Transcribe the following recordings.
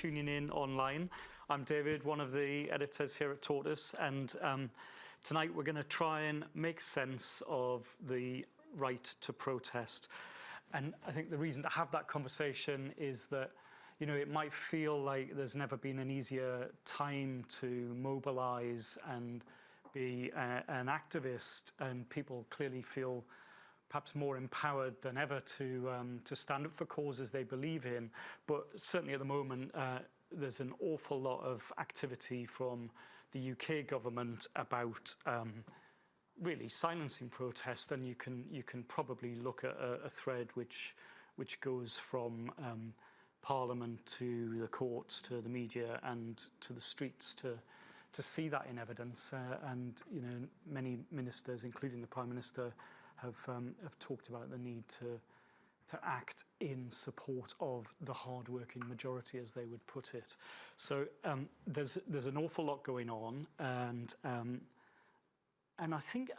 tuning in online. I'm David, one of the editors here at Tortoise, and tonight we're going to try and make sense of the right to protest. And I think the reason to have that conversation is that, you know, it might feel like there's never been an easier time to mobilize and be an activist, and people clearly feel perhaps more empowered than ever to stand up for causes they believe in. But certainly at the moment, there's an awful lot of activity from the UK government about really silencing protest, and you can probably look at a thread which goes from Parliament to the courts to the media and to the streets to see that in evidence. And you know, many ministers, including the Prime Minister, have talked about the need to act in support of the hard-working majority, as they would put it. So there's an awful lot going on, and I think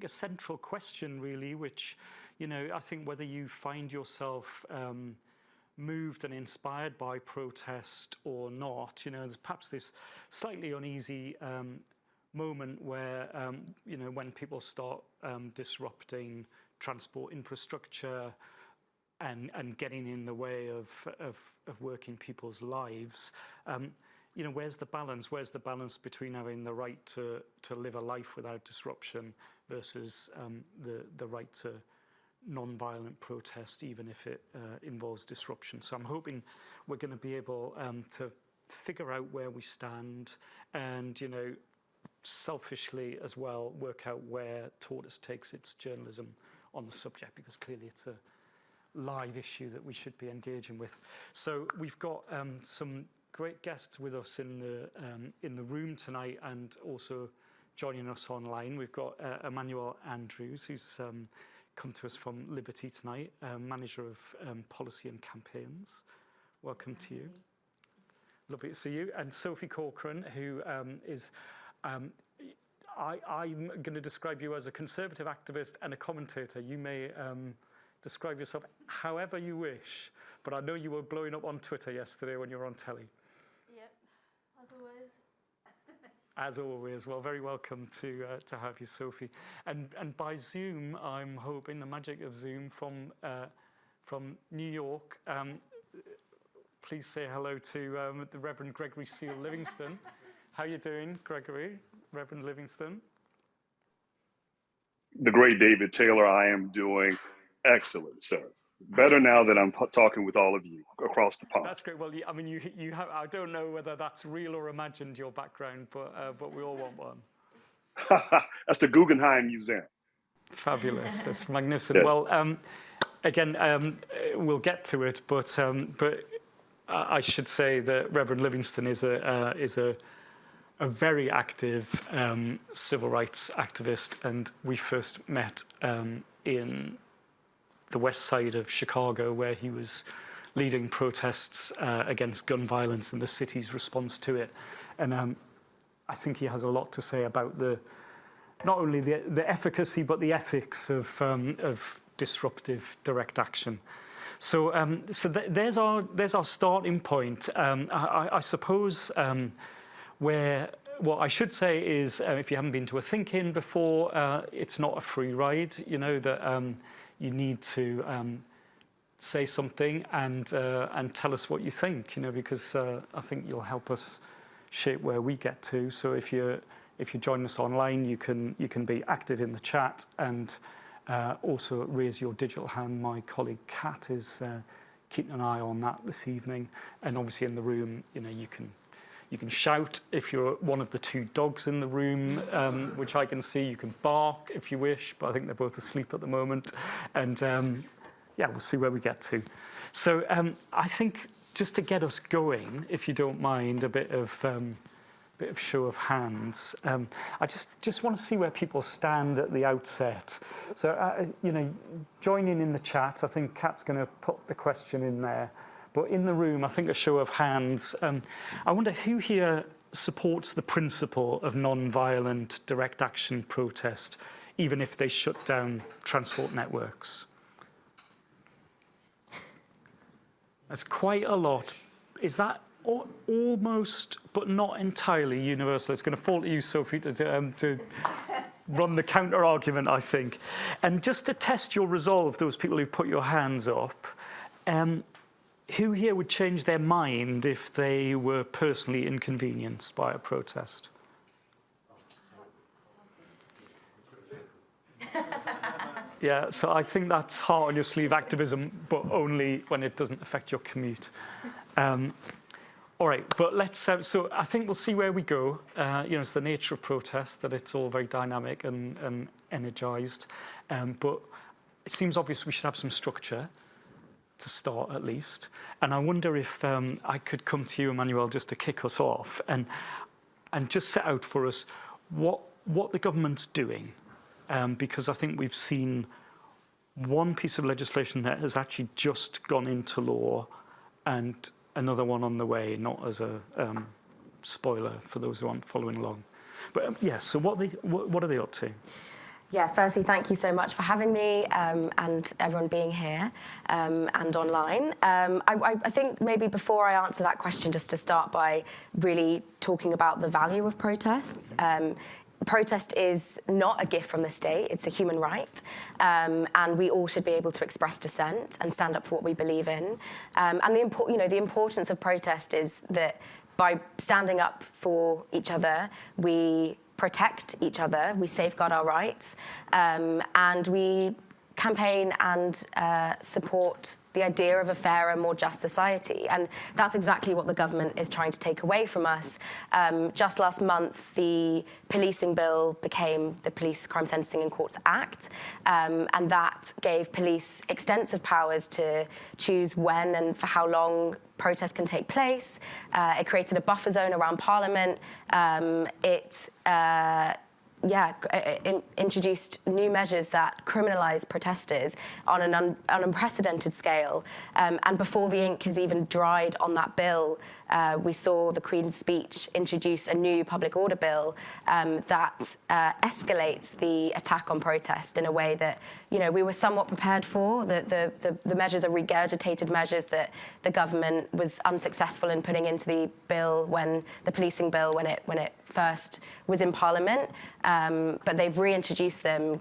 a central question, really, which, you know, I think whether you find yourself moved and inspired by protest or not, you know, there's perhaps this slightly uneasy moment where, you know, when people start disrupting transport infrastructure and getting in the way of working people's lives, you know, where's the balance? Where's the balance between having the right to live a life without disruption versus the right to non-violent protest, even if it involves disruption? So I'm hoping we're going to be able to figure out where we stand, and, you know, selfishly as well, work out where Tortoise takes its journalism on the subject, because clearly it's a live issue that we should be engaging with. So we've got some great guests with us in the room tonight, and also joining us online. We've got Emmanuelle Andrews, who's come to us from Liberty tonight, manager of policy and campaigns. Welcome to you. Lovely to see you. And Sophie Corcoran, who is I'm going to describe you as a conservative activist and a commentator. You may describe yourself however you wish, but I know you were blowing up on Twitter yesterday when you were on telly. Yep, as always. As always. Well, very welcome to have you, Sophie. And by Zoom, I'm hoping, the magic of Zoom, from New York. Please say hello to the Reverend Gregory Seal Livingston. How you doing, Gregory, Reverend Livingston? The great David Taylor, I am doing excellent, sir. Better now that I'm talking with all of you across the pond. That's great. Well, I mean, you have. I don't know whether that's real or imagined, your background, but we all want one. That's the Guggenheim Museum. Fabulous. That's magnificent. Yes. Well, again, we'll get to it, but I should say that Reverend Livingston is a very active civil rights activist, and we first met in the west side of Chicago, where he was leading protests against gun violence and the city's response to it. And I think he has a lot to say about not only the efficacy but the ethics of disruptive direct action. So there's our starting point. I suppose where what I should say is, if you haven't been to a ThinkIn before, it's not a free ride. You know that you need to say something and tell us what you think. You know, because I think you'll help us shape where we get to. So if you join us online, you can be active in the chat, and also raise your digital hand. My colleague Kat is keeping an eye on that this evening, and obviously in the room, you know, you can shout if you're one of the two dogs in the room, which I can see. You can bark if you wish, but I think they're both asleep at the moment. And yeah, we'll see where we get to. So I think just to get us going, if you don't mind, a bit of show of hands. I just want to see where people stand at the outset. So, you know, joining in the chat. I think Kat's going to put the question in there. But in the room, I think a show of hands. I wonder who here supports the principle of non-violent direct action protest, even if they shut down transport networks. That's quite a lot. Is that almost, but not entirely universal. It's going to fall to you, Sophie, to run the counter argument, I think. And just to test your resolve, those people who put your hands up, who here would change their mind if they were personally inconvenienced by a protest? Yeah, so I think that's heart on your sleeve activism, but only when it doesn't affect your commute. All right, but let's. So I think we'll see where we go. It's the nature of protest that it's all very dynamic and energized. But it seems obvious we should have some structure to start at least. And I wonder if I could come to you, Emmanuelle, just to kick us off and just set out for us what the government's doing. Because I think we've seen one piece of legislation that has actually just gone into law and another one on the way, not as a spoiler for those who aren't following along. But so what are they up to? Yeah, firstly, thank you so much for having me and everyone being here and online. I think maybe before I answer that question, just to start by really talking about the value of protests. Protest is not a gift from the state, it's a human right, and we all should be able to express dissent and stand up for what we believe in. And the importance of protest is that by standing up for each other, we protect each other, we safeguard our rights, and we campaign and support the idea of a fairer, more just society. And that's exactly what the government is trying to take away from us. Just last month, the policing bill became the Police Crime Sentencing in Courts Act, and that gave police extensive powers to choose when and for how long protests can take place. It created a buffer zone around Parliament. Introduced new measures that criminalise protesters on an unprecedented scale. And before the ink has even dried on that bill, we saw the Queen's speech introduce a new public order bill that escalates the attack on protest in a way that we were somewhat prepared for. The measures are regurgitated measures that the government was unsuccessful in putting into the bill the policing bill when it first was in Parliament, but they've reintroduced them,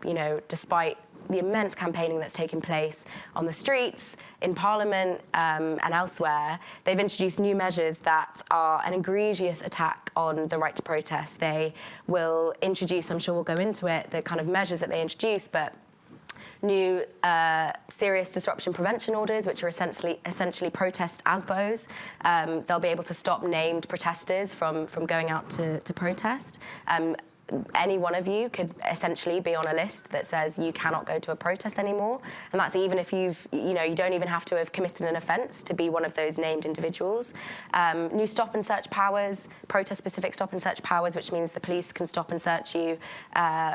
despite the immense campaigning that's taken place on the streets, in Parliament, and elsewhere. They've introduced new measures that are an egregious attack on the right to protest. They will introduce, I'm sure we'll go into it, the kind of measures that they introduce, but new serious disruption prevention orders, which are essentially protest ASBOs. They'll be able to stop named protesters from going out to protest. Any one of you could essentially be on a list that says you cannot go to a protest anymore, and that's even if you don't even have to have committed an offence to be one of those named individuals. New stop and search powers, protest-specific stop and search powers, which means the police can stop and search you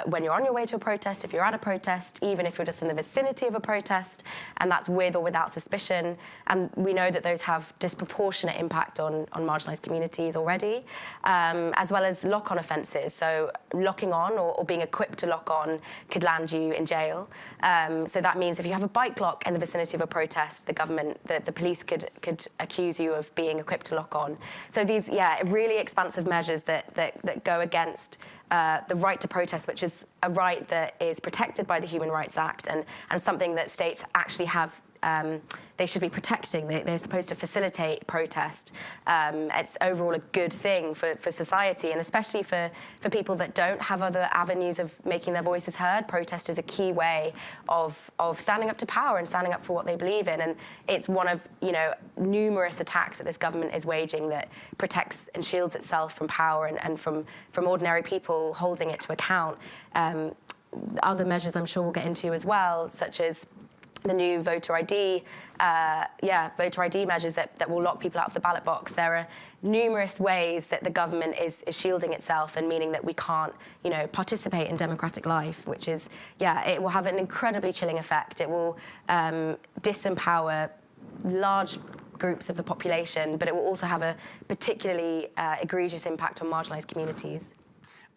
when you're on your way to a protest, if you're at a protest, even if you're just in the vicinity of a protest, and that's with or without suspicion. And we know that those have disproportionate impact on marginalised communities already, as well as lock-on offences. So locking on or being equipped to lock on could land you in jail. So that means if you have a bike lock in the vicinity of a protest, the police could accuse you of being equipped to lock on. So these, really expansive measures that go against the right to protest, which is a right that is protected by the Human Rights Act and something that states actually have they should be protecting. They're supposed to facilitate protest. It's overall a good thing for society, and especially for people that don't have other avenues of making their voices heard. Protest is a key way of standing up to power and standing up for what they believe in, and it's one of numerous attacks that this government is waging that protects and shields itself from power and from ordinary people holding it to account. Other measures I'm sure we'll get into as well, such as the new voter ID, voter ID measures that will lock people out of the ballot box. There are numerous ways that the government is shielding itself and meaning that we can't, participate in democratic life, which is, it will have an incredibly chilling effect. It will disempower large groups of the population, but it will also have a particularly egregious impact on marginalised communities.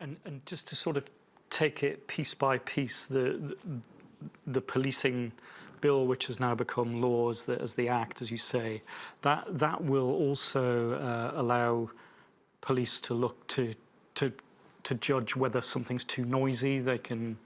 And just to sort of take it piece by piece, the policing bill which has now become law as the Act, as you say, that will also allow police to look to judge whether something's too noisy. They can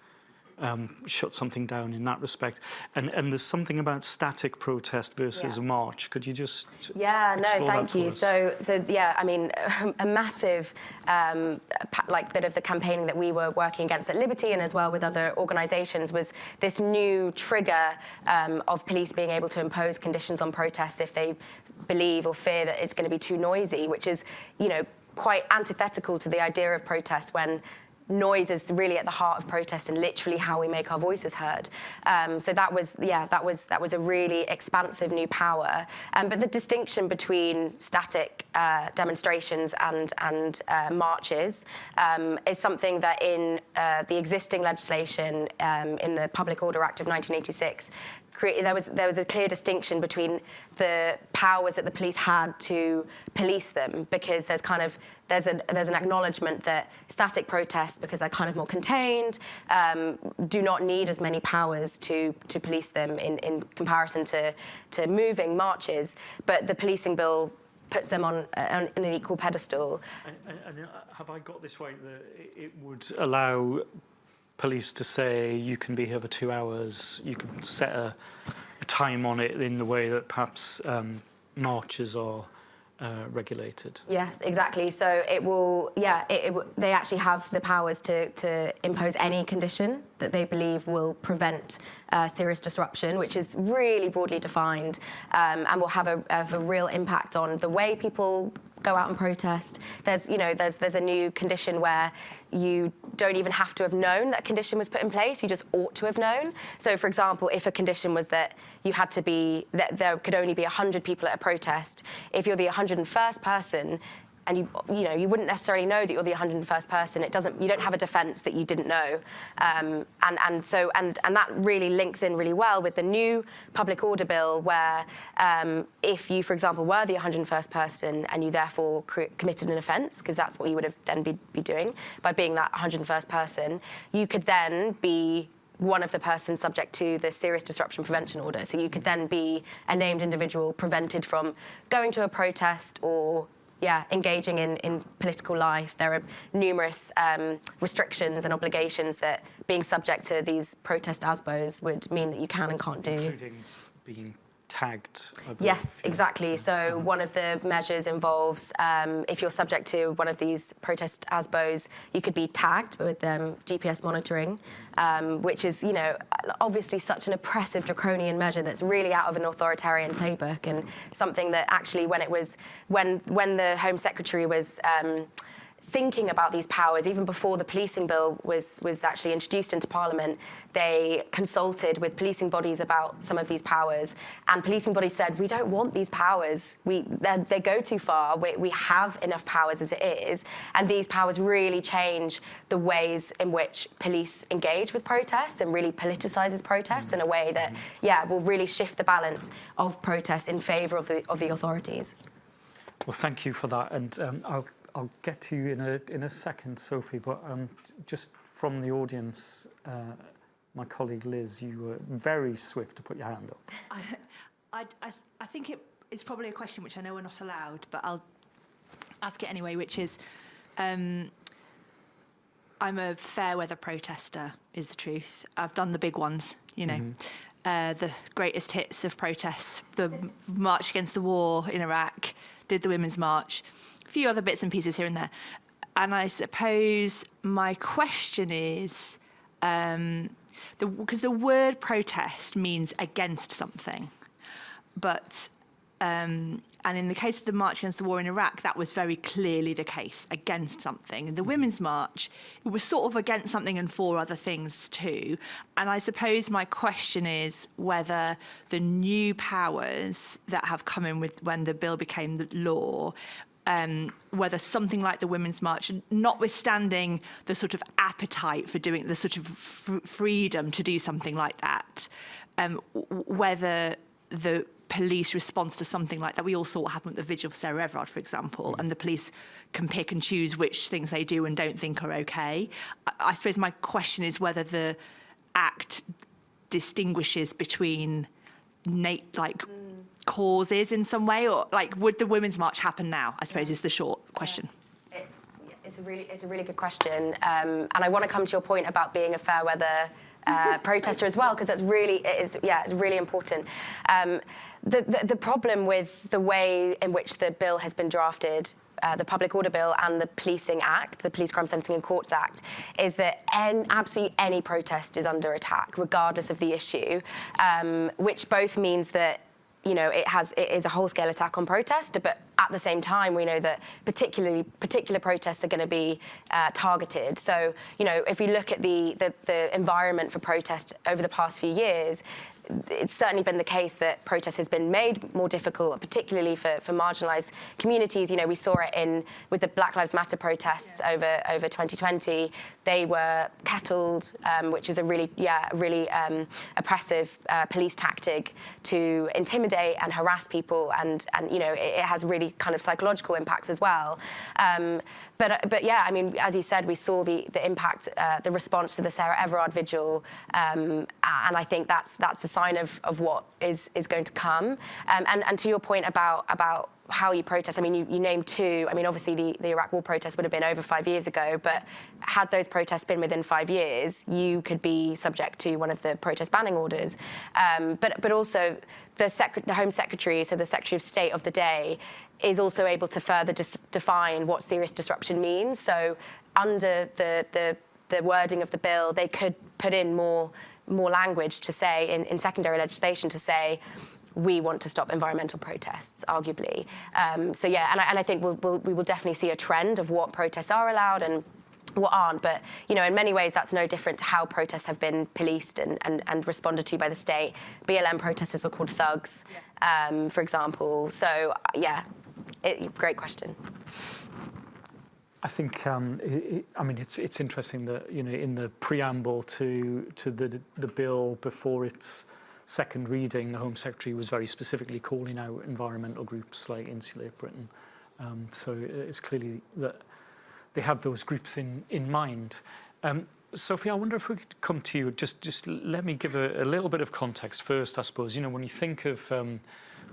shut something down in that respect. And there's something about static protest versus a march. Could you just thank you. So yeah, I mean, a massive bit of the campaigning that we were working against at Liberty and as well with other organisations was this new trigger of police being able to impose conditions on protests if they believe or fear that it's going to be too noisy, which is, quite antithetical to the idea of protest when noise is really at the heart of protest and literally how we make our voices heard. So that was a really expansive new power. But the distinction between static demonstrations and marches is something that in the existing legislation in the Public Order Act of 1986 there was a clear distinction between the powers that the police had to police them, because there's an acknowledgement that static protests, because they're kind of more contained, do not need as many powers to police them in comparison to moving marches. But the policing bill puts them on an equal pedestal. And have I got this right, that it would allow police to say you can be here for 2 hours, you can set a time on it in the way that perhaps marches are regulated? Yes, exactly. So it will, they actually have the powers to impose any condition that they believe will prevent serious disruption, which is really broadly defined, and will have a real impact on the way people go out and protest. There's a new condition where you don't even have to have known that a condition was put in place, you just ought to have known. So, for example, if a condition was that that there could only be 100 people at a protest, if you're the 101st person, and you wouldn't necessarily know that you're the 101st person. You don't have a defence that you didn't know, and that really links in really well with the new public order bill, where if you, for example, were the 101st person and you therefore committed an offence, because that's what you would have then be doing by being that 101st person, you could then be one of the persons subject to the serious disruption prevention order. So you could then be a named individual prevented from going to a protest or engaging in political life. There are numerous restrictions and obligations that being subject to these protest ASBOs would mean that you can and can't do. Including being tagged, I believe. Yes, exactly. So one of the measures involves, if you're subject to one of these protest ASBOs, you could be tagged with GPS monitoring, which is, obviously such an oppressive, draconian measure that's really out of an authoritarian playbook, and something that actually when the Home Secretary was thinking about these powers, even before the policing bill was actually introduced into Parliament, they consulted with policing bodies about some of these powers, and policing bodies said, we don't want these powers. They go too far. We have enough powers as it is, and these powers really change the ways in which police engage with protests and really politicises protests in a way that, will really shift the balance of protests in favour of the authorities. Well, thank you for that, and I'll get to you in a second, Sophie, but just from the audience, my colleague Liz, you were very swift to put your hand up. I think it's probably a question which I know we're not allowed, but I'll ask it anyway, which is, I'm a fair weather protester, is the truth. I've done the big ones, the greatest hits of protests, the March Against the War in Iraq, did the Women's March, a few other bits and pieces here and there. And I suppose my question is, because the word protest means against something, but, and in the case of the March Against the War in Iraq, that was very clearly the case, against something. And the Women's March, it was sort of against something and for other things too. And I suppose my question is whether the new powers that have come in with when the bill became the law, whether something like the Women's March, notwithstanding the sort of appetite for doing, the sort of freedom to do something like that, whether the police response to something like that, we all saw what happened at the vigil for Sarah Everard, for example, and the police can pick and choose which things they do and don't think are okay. I suppose my question is whether the Act distinguishes between causes in some way, or like would the Women's March happen now? I suppose is the short question. It's a really good question, and I want to come to your point about being a fair weather protester as well, because it's really important. The problem with the way in which the bill has been drafted, the Public Order Bill and the Policing Act, the Police Crime Sentencing and Courts Act, is that absolutely any protest is under attack, regardless of the issue, which both means that it is a whole-scale attack on protest, but at the same time, we know that particular protests are going to be targeted. So, if we look at the environment for protest over the past few years, it's certainly been the case that protest has been made more difficult, particularly for marginalised communities. We saw it with the Black Lives Matter protests over 2020. They were kettled, which is a really oppressive police tactic to intimidate and harass people, and it has really kind of psychological impacts as well. But yeah, I mean, as you said, we saw the impact, the response to the Sarah Everard vigil, and I think that's a sign of what is going to come. And to your point about how you protest, I mean, you named two. I mean, obviously the Iraq War protests would have been over 5 years ago, but had those protests been within 5 years, you could be subject to one of the protest banning orders. But also the Home Secretary, so the Secretary of State of the day, is also able to further define what serious disruption means. So under the wording of the bill, they could put in more language to say, in secondary legislation, to say, we want to stop environmental protests, arguably. So yeah, and I think we will definitely see a trend of what protests are allowed and what aren't. But in many ways, that's no different to how protests have been policed and responded to by the state. BLM protesters were called thugs, for example. So yeah, great question. I think it's interesting that in the preamble to the bill before its second reading, the Home Secretary was very specifically calling out environmental groups like Insulate Britain. So it's clearly that they have those groups in mind. Sophie, I wonder if we could come to you. Just let me give a little bit of context first, I suppose. When you think of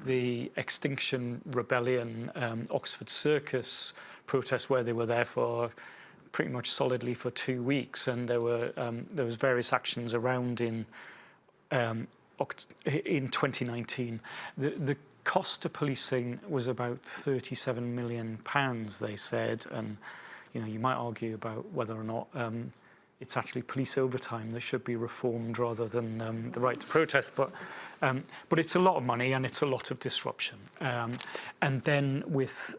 the Extinction Rebellion, Oxford Circus protests, where they were there for pretty much solidly for 2 weeks, and there was various actions around in 2019. The cost of policing was about £37 million, they said, and you might argue about whether or not it's actually police overtime that should be reformed rather than the right to protest, but it's a lot of money and it's a lot of disruption. And then with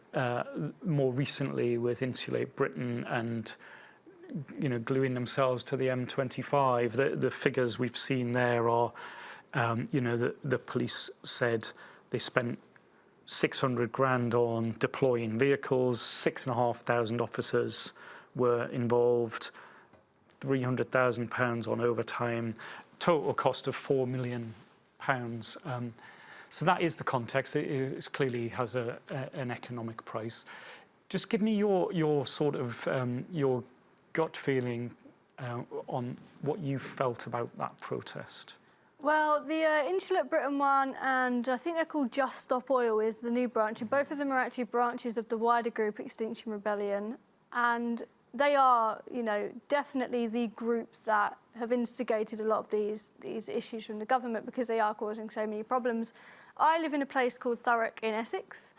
more recently with Insulate Britain and gluing themselves to the M25, the figures we've seen there are the police said they spent 600 grand on deploying vehicles, 6,500 officers were involved, £300,000 on overtime, total cost of £4 million. So that is the context. It clearly has an economic price. Just give me your sort of your gut feeling on what you felt about that protest. Well, the Insulate Britain one, and I think they're called Just Stop Oil, is the new branch. And both of them are actually branches of the wider group Extinction Rebellion. And they are, definitely the group that have instigated a lot of these issues from the government, because they are causing so many problems. I live in a place called Thurrock in Essex.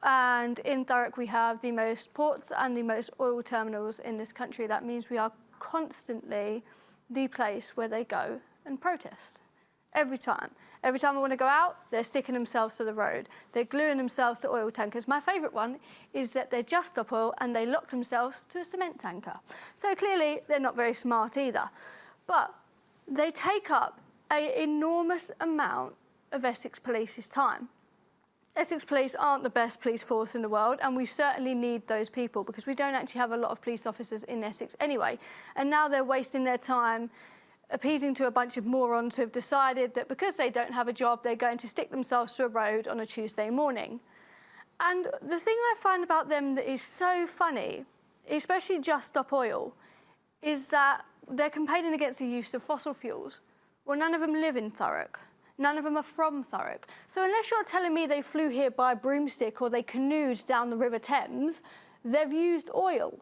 And in Thurrock, we have the most ports and the most oil terminals in this country. That means we are constantly the place where they go and protest. Every time I want to go out, they're sticking themselves to the road. They're gluing themselves to oil tankers. My favourite one is that they're Just Stop Oil and they lock themselves to a cement tanker. So clearly, they're not very smart either. But they take up an enormous amount of Essex Police's time. Essex Police aren't the best police force in the world, and we certainly need those people because we don't actually have a lot of police officers in Essex anyway. And now they're wasting their time appeasing to a bunch of morons who have decided that because they don't have a job, they're going to stick themselves to a road on a Tuesday morning. And the thing I find about them that is so funny, especially Just Stop Oil, is that they're campaigning against the use of fossil fuels. Well, none of them live in Thurrock. None of them are from Thurrock. So unless you're telling me they flew here by broomstick or they canoed down the River Thames, they've used oil.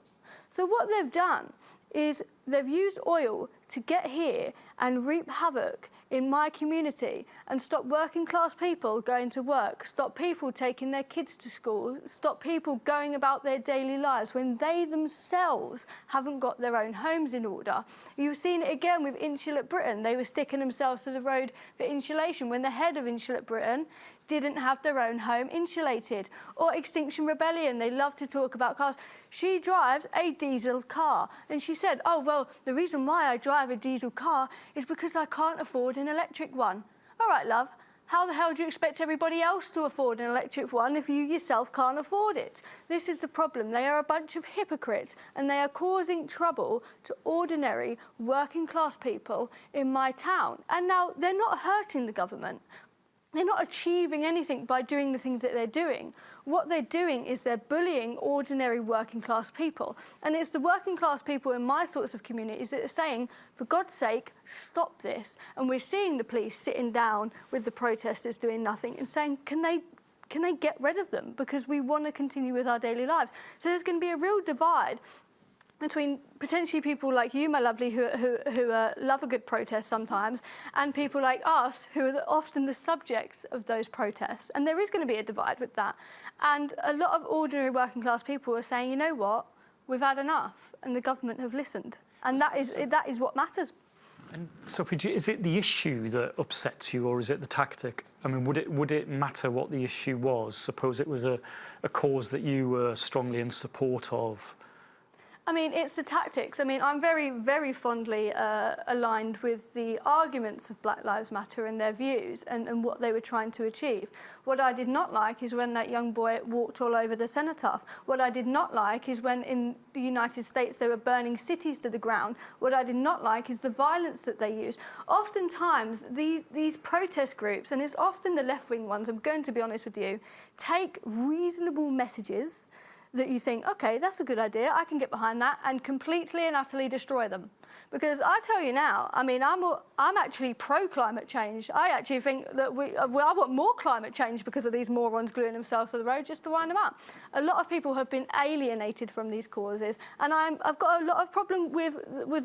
So what they've done is they've used oil to get here and reap havoc in my community and stop working class people going to work, stop people taking their kids to school, stop people going about their daily lives when they themselves haven't got their own homes in order. You've seen it again with Insulate Britain. They were sticking themselves to the road for insulation when the head of Insulate Britain didn't have their own home insulated. Or Extinction Rebellion, they love to talk about cars. She drives a diesel car. And she said, oh, well, the reason why I drive a diesel car is because I can't afford an electric one. All right, love, how the hell do you expect everybody else to afford an electric one if you yourself can't afford it? This is the problem. They are a bunch of hypocrites and they are causing trouble to ordinary working class people in my town. And now they're not hurting the government. They're not achieving anything by doing the things that they're doing. What they're doing is they're bullying ordinary working class people. And it's the working class people in my sorts of communities that are saying, for God's sake, stop this. And we're seeing the police sitting down with the protesters doing nothing and saying, can they get rid of them? Because we want to continue with our daily lives. So there's going to be a real divide between potentially people like you, my lovely, who love a good protest sometimes, and people like us, who are often the subjects of those protests. And there is going to be a divide with that. And a lot of ordinary working class people are saying, you know what, we've had enough, and the government have listened. And that is what matters. And Sophie, is it the issue that upsets you, or is it the tactic? I mean, would it matter what the issue was? Suppose it was a cause that you were strongly in support of. I mean, it's the tactics. I mean, I'm very, very fondly aligned with the arguments of Black Lives Matter and their views and what they were trying to achieve. What I did not like is when that young boy walked all over the cenotaph. What I did not like is when in the United States they were burning cities to the ground. What I did not like is the violence that they used. Oftentimes, these protest groups, and it's often the left-wing ones, I'm going to be honest with you, take reasonable messages that you think, okay, that's a good idea, I can get behind that, and completely and utterly destroy them. Because I tell you now, I mean, I'm actually pro-climate change. I actually think that I want more climate change because of these morons gluing themselves to the road just to wind them up. A lot of people have been alienated from these causes, and I've got a lot of problem with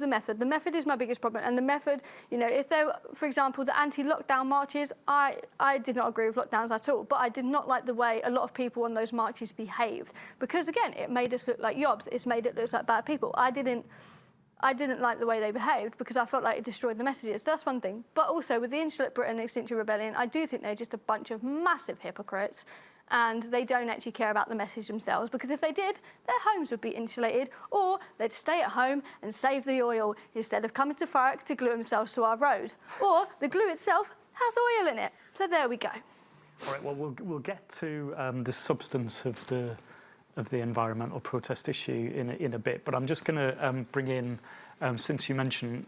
the method. The method is my biggest problem, and the method, you know, if there, for example, the anti-lockdown marches, I did not agree with lockdowns at all, but I did not like the way a lot of people on those marches behaved, because again, it made us look like yobs. It's made it look like bad people. I didn't like the way they behaved because I felt like it destroyed the messages. So that's one thing. But also with the Insulate Britain and Extinction Rebellion, I do think they're just a bunch of massive hypocrites, and they don't actually care about the message themselves, because if they did, their homes would be insulated, or they'd stay at home and save the oil instead of coming to Thurrock to glue themselves to our road. Or the glue itself has oil in it. So there we go. All right, well, we'll get to the substance of the environmental protest issue in a bit, but I'm just going to bring in, since you mentioned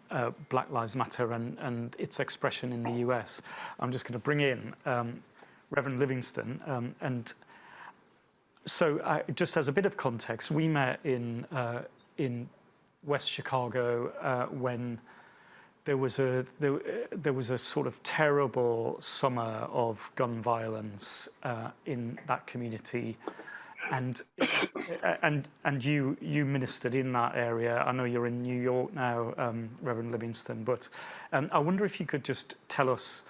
Black Lives Matter and its expression in the US, I'm just going to bring in Reverend Livingston. And so just as a bit of context, we met in West Chicago when there was a sort of terrible summer of gun violence in that community. And you ministered in that area. I know you're in New York now, Reverend Livingston, but I wonder if you could just tell us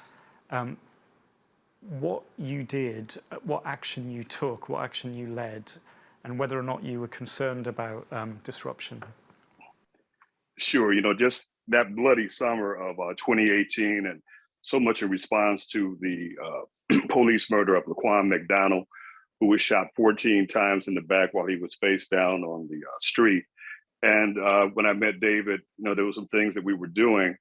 what you did, what action you took, what action you led, and whether or not you were concerned about disruption. Sure, you know, just that bloody summer of 2018, and so much in response to the police murder of Laquan McDonald, who was shot 14 times in the back while he was face down on the street. And when I met David, you know, there were some things that we were doing.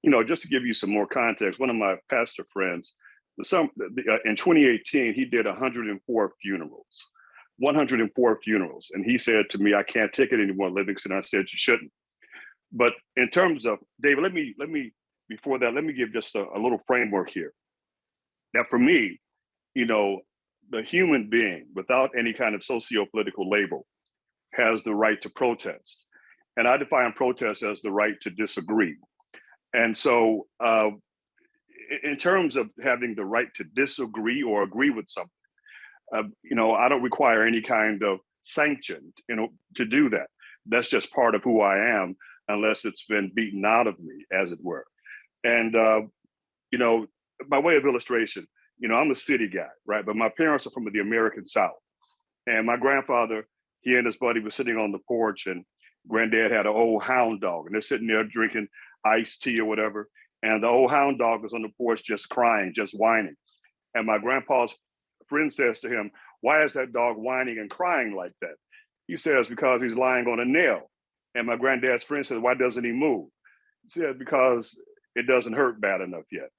You know, just to give you some more context, one of my pastor friends, in 2018, he did 104 funerals, 104 funerals. And he said to me, I can't take it anymore, Livingston. I said, you shouldn't. But in terms of, David, let me before that, let me give just a little framework here. Now, for me, you know, the human being, without any kind of socio-political label, has the right to protest. And I define protest as the right to disagree. And so in terms of having the right to disagree or agree with something, I don't require any kind of sanction, to do that. That's just part of who I am, unless it's been beaten out of me, as it were. And, by way of illustration, I'm a city guy, right? But my parents are from the American South. And my grandfather, he and his buddy were sitting on the porch, and granddad had an old hound dog, and they're sitting there drinking iced tea or whatever. And the old hound dog was on the porch just crying, just whining. And my grandpa's friend says to him, "Why is that dog whining and crying like that?" He says, "Because he's lying on a nail." And my granddad's friend says, "Why doesn't he move?" He said, "Because it doesn't hurt bad enough yet."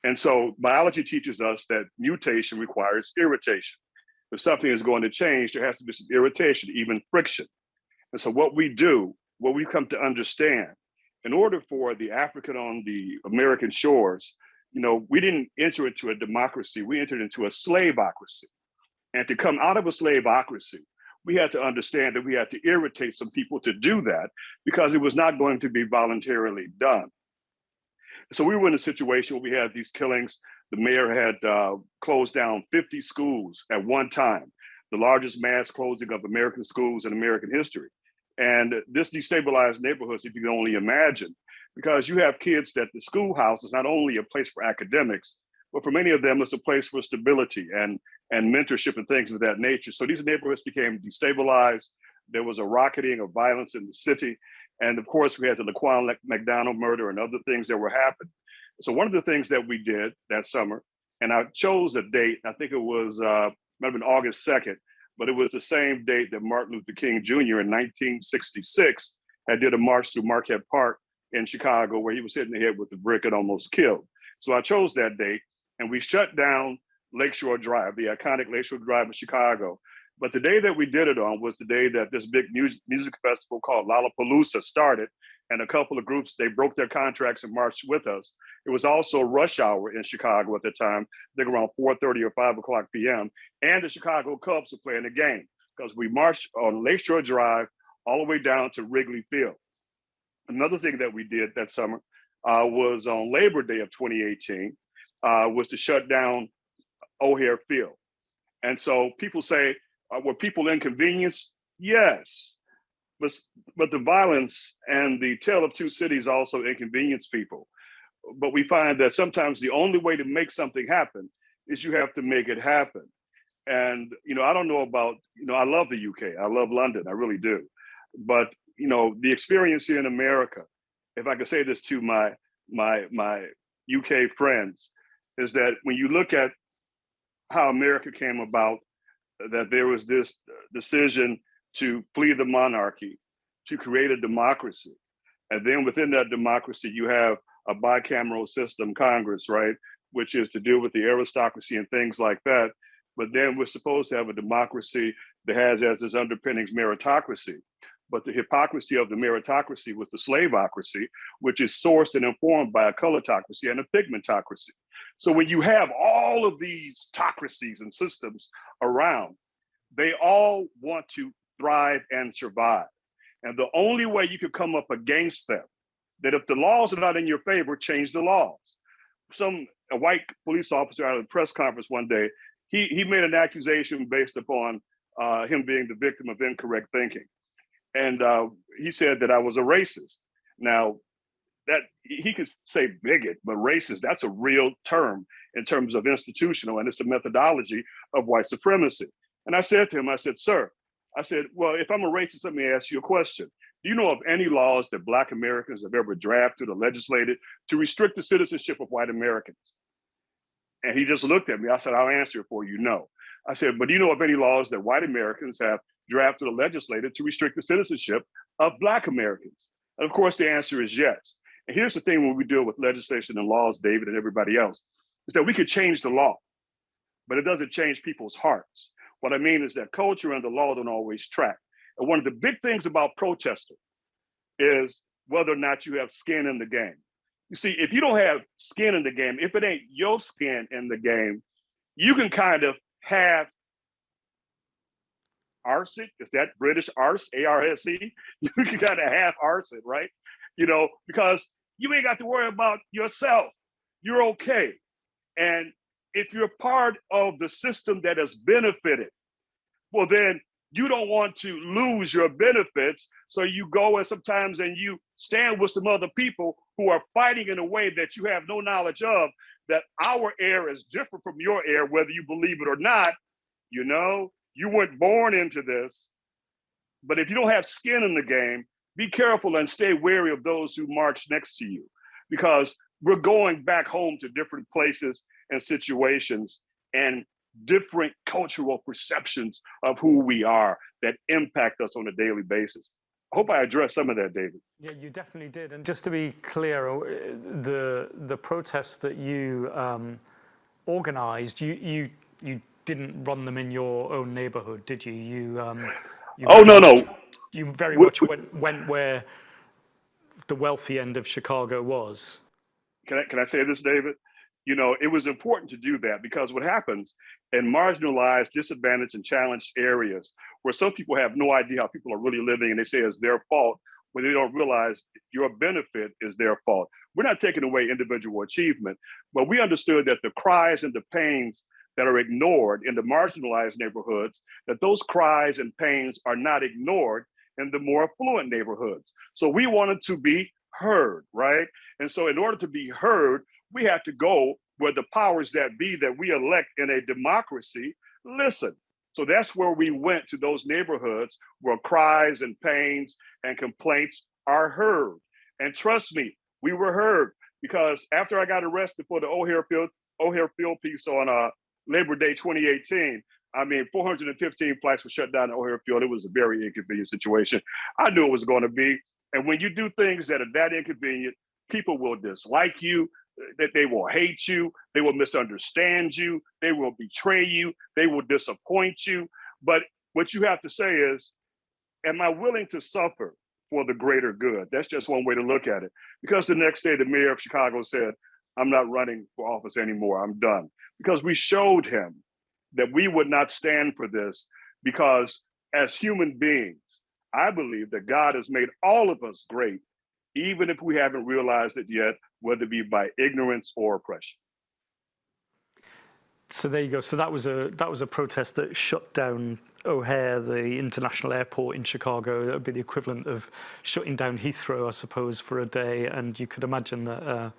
And so biology teaches us that mutation requires irritation. If something is going to change, there has to be some irritation, even friction. And so what we come to understand, in order for the African on the American shores, we didn't enter into a democracy, we entered into a slaveocracy. And to come out of a slaveocracy, we had to understand that we had to irritate some people to do that, because it was not going to be voluntarily done. So we were in a situation where we had these killings. The mayor had closed down 50 schools at one time, the largest mass closing of American schools in American history. And this destabilized neighborhoods, if you can only imagine, because you have kids that the schoolhouse is not only a place for academics, but for many of them, it's a place for stability and mentorship and things of that nature. So these neighborhoods became destabilized. There was a rocketing of violence in the city. And of course, we had the Laquan McDonald murder and other things that were happening. So one of the things that we did that summer, and I chose a date, I think it was, might have been August 2nd, but it was the same date that Martin Luther King Jr. in 1966 had did a march through Marquette Park in Chicago, where he was hit in the head with a brick and almost killed. So I chose that date, and we shut down Lakeshore Drive, the iconic Lakeshore Drive in Chicago. But the day that we did it on was the day that this big music festival called Lollapalooza started, and a couple of groups, they broke their contracts and marched with us. It was also rush hour in Chicago at the time, I think around 4:30 or 5 o'clock p.m., and the Chicago Cubs were playing the game, because we marched on Lakeshore Drive all the way down to Wrigley Field. Another thing that we did that summer was on Labor Day of 2018, was to shut down O'Hare Field. And so people say, were people inconvenienced? Yes, but the violence and the tale of two cities also inconvenience people. But we find that sometimes the only way to make something happen is you have to make it happen. And, I don't know about, I love the UK, I love London, I really do. But, the experience here in America, if I could say this to my UK friends, is that when you look at how America came about, that there was this decision to flee the monarchy, to create a democracy. And then within that democracy, you have a bicameral system, Congress, right? Which is to deal with the aristocracy and things like that. But then we're supposed to have a democracy that has as its underpinnings meritocracy. But the hypocrisy of the meritocracy was the slaveocracy, which is sourced and informed by a colortocracy and a pigmentocracy. So when you have all of these tocracies and systems around, they all want to thrive and survive. And the only way you could come up against them, that if the laws are not in your favor, change the laws. A white police officer at a press conference one day, he made an accusation based upon him being the victim of incorrect thinking. And he said that I was a racist. Now, that he could say bigot, but racist, that's a real term in terms of institutional, and it's a methodology of white supremacy. And I said to him, I said, "Sir," I said, "well, if I'm a racist, let me ask you a question. Do you know of any laws that Black Americans have ever drafted or legislated to restrict the citizenship of white Americans?" And he just looked at me. I said, "I'll answer it for you, no." I said, "But do you know of any laws that white Americans have drafted or legislated to restrict the citizenship of Black Americans?" And of course, the answer is yes. And here's the thing when we deal with legislation and laws, David and everybody else, is that we could change the law, but it doesn't change people's hearts. What I mean is that culture and the law don't always track. And one of the big things about protesting is whether or not you have skin in the game. You see, if you don't have skin in the game, if it ain't your skin in the game, you can kind of have arse it. Is that British arse, A-R-S-E? You can kind of half arse it, right? Because you ain't got to worry about yourself. You're okay. And if you're part of the system that has benefited, well, then you don't want to lose your benefits. So you go and sometimes and you stand with some other people who are fighting in a way that you have no knowledge of, that our air is different from your air, whether you believe it or not. You know, you weren't born into this. But if you don't have skin in the game, be careful and stay wary of those who march next to you, because we're going back home to different places and situations and different cultural perceptions of who we are that impact us on a daily basis. I hope I addressed some of that, David. Yeah, you definitely did. And just to be clear, the protests that you organised, you didn't run them in your own neighbourhood, did you? You very much went where the wealthy end of Chicago was. Can I say this, David? You know, it was important to do that because what happens in marginalized, disadvantaged, and challenged areas where some people have no idea how people are really living and they say it's their fault, when they don't realize your benefit is their fault. We're not taking away individual achievement, but we understood that the cries and the pains that are ignored in the marginalized neighborhoods, that those cries and pains are not ignored in the more affluent neighborhoods. So we wanted to be heard, right? And so in order to be heard, we have to go where the powers that be that we elect in a democracy listen. So that's where we went, to those neighborhoods where cries and pains and complaints are heard. And trust me, we were heard, because after I got arrested for the O'Hare Field piece on Labor Day 2018, I mean, 415 flights were shut down at O'Hare Field. It was a very inconvenient situation. I knew it was going to be. And when you do things that are that inconvenient, people will dislike you, that they will hate you, they will misunderstand you, they will betray you, they will disappoint you. But what you have to say is, am I willing to suffer for the greater good? That's just one way to look at it. Because the next day, the mayor of Chicago said, I'm not running for office anymore, I'm done. Because we showed him that we would not stand for this, because as human beings, I believe that God has made all of us great, even if we haven't realized it yet, whether it be by ignorance or oppression. So there you go. So that was a protest that shut down O'Hare, the international airport in Chicago. That would be the equivalent of shutting down Heathrow, I suppose, for a day. And you could imagine that